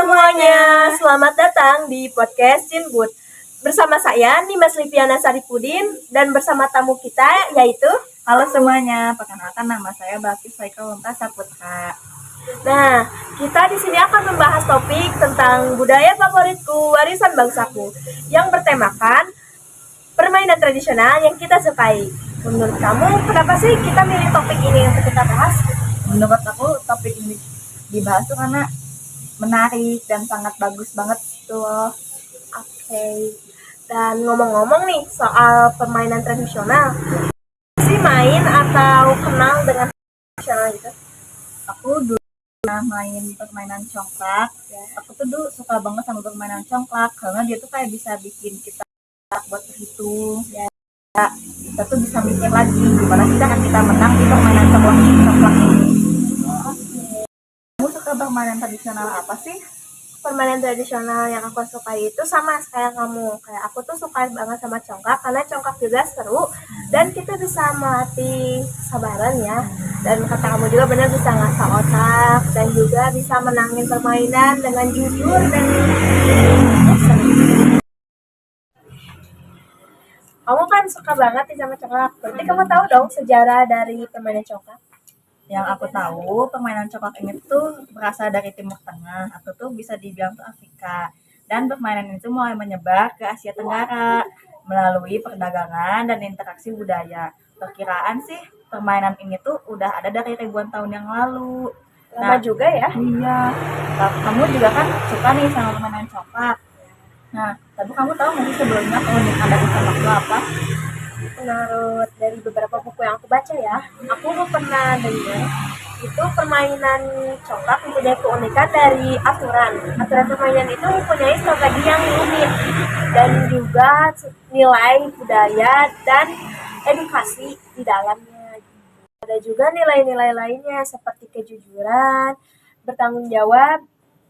semuanya, selamat datang di podcast Cinbud. Bersama saya Nimas Liviana Saripudin dan bersama tamu kita yaitu. Halo semuanya, perkenalkan nama saya Balkis Saika Saputra. Nah, kita di sini akan membahas topik tentang budaya favoritku, warisan bangsaku, yang bertemakan permainan tradisional yang kita sukai. Menurut kamu, kenapa sih kita milih topik ini untuk kita bahas? Menurut aku topik ini dibahas tuh karena menarik dan sangat bagus banget tuh. Oke. Dan ngomong-ngomong nih soal permainan tradisional, sih main atau kenal dengan tradisional gitu? Aku dulu pernah main permainan congklak. Aku tuh dulu suka banget sama permainan congklak karena dia tuh kayak bisa bikin kita buat berhitung. Kita tuh bisa mikir lagi gimana sih kan kita menang di permainan congklak ini. Kamu suka permainan tradisional apa sih? Permainan tradisional yang aku suka itu sama kayak kamu. Kayak aku tuh suka banget sama congklak karena congklak juga seru dan kita bisa melatih kesabaran ya. Dan kata kamu juga benar, bisa ngasah otak dan juga bisa menangin permainan dengan jujur dan seru. Kamu kan suka banget nih sama congklak. Berarti kamu tahu dong sejarah dari permainan congklak? Yang aku tahu permainan congklak ini tuh berasal dari Timur Tengah atau tuh bisa dibilang tuh Afrika, dan permainan itu mulai menyebar ke Asia Tenggara melalui perdagangan dan interaksi budaya. Perkiraan sih permainan ini tuh udah ada dari ribuan tahun yang lalu. Lama juga ya? Iya. Kamu juga kan suka nih sama permainan congklak. Nah, tapi kamu tahu nggak sih sebelumnya keunikan dari congklak itu apa? Menurut dari beberapa buku yang aku baca ya, aku pernah dengar itu permainan congklak mempunyai keunikan dari aturan permainan itu mempunyai strategi yang unik dan juga nilai budaya dan edukasi di dalamnya. Ada juga nilai-nilai lainnya seperti kejujuran, bertanggung jawab,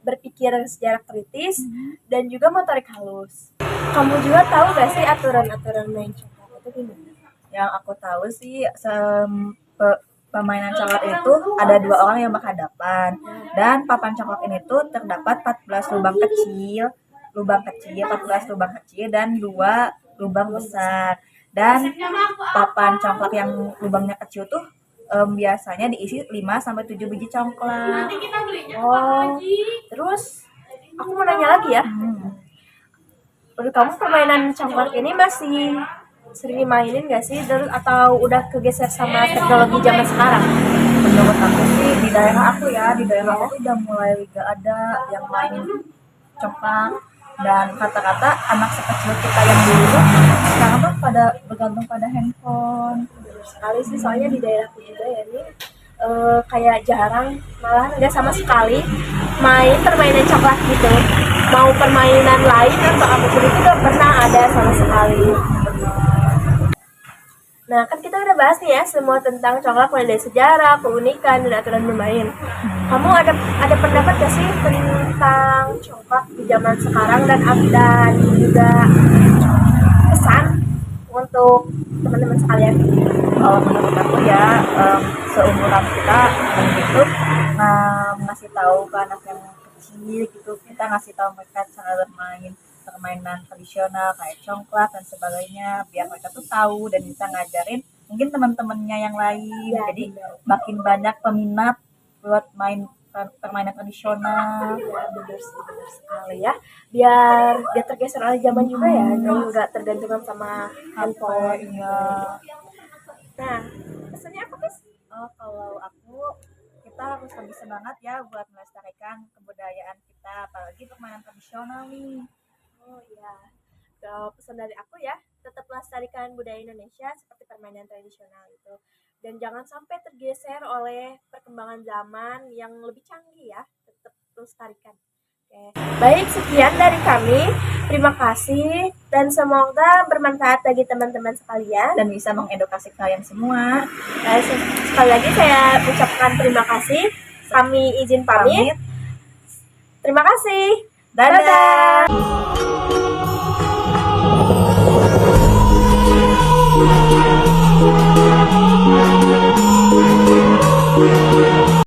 berpikir secara kritis, dan juga motorik halus. Kamu juga tahu gak sih aturan-aturan main congklak? Yang aku tahu sih permainan congklak itu ada dua orang yang berhadapan, dan papan congklak ini tuh terdapat 14 lubang kecil, 14 lubang kecil dan 2 lubang besar. Dan papan congklak yang lubangnya kecil tuh biasanya diisi 5 sampai 7 biji congklak. Oh, terus aku mau nanya lagi ya. Menurut kamu permainan congklak ini masih sering dimainin gak sih, atau udah kegeser sama teknologi zaman sekarang? Menurut aku sih di daerah aku tuh udah mulai gak ada yang main congklak, dan kata-kata anak sekecil kita yang dulu tuh sekarang tuh pada bergantung pada handphone. Sekali sih, soalnya di daerahku juga ya nih kayak jarang, malah nggak sama sekali main permainan congklak gitu. Mau permainan lain atau apapun itu gak pernah ada sama sekali. Nah, kan kita udah bahas nih ya semua tentang congklak, mulai dari sejarah, keunikan, dan aturan bermain. Kamu ada pendapat gak sih tentang congklak di zaman sekarang dan juga pesan untuk teman-teman sekalian? Kalau menurut aku ya, seumuran kita itu ngasih tahu ke anak yang kecil gitu, kita ngasih tahu mereka cara bermain permainan tradisional kayak congklak dan sebagainya, biar mereka tuh tahu dan bisa ngajarin mungkin teman-temannya yang lain. Ya, jadi makin banyak peminat buat main permainan tradisional. Ya, benar sekali ya. Biar dia tergeser oleh zaman juga ya, dan nggak tergantungan sama handphone. Iya. Nah, pesannya apa guys? Kalau aku, kita harus lebih semangat ya buat melestarikan kebudayaan kita, apalagi permainan tradisional nih. Oh iya, so, pesan dari aku ya, tetap lestarikan budaya Indonesia seperti permainan tradisional itu. Dan jangan sampai tergeser oleh perkembangan zaman yang lebih canggih ya, tetap lestarikan. Oke. Baik, sekian dari kami. Terima kasih dan semoga bermanfaat bagi teman-teman sekalian. Dan bisa mengedukasi kalian semua. Sekali lagi saya ucapkan terima kasih. Kami izin pamit. Terima kasih. Dadah.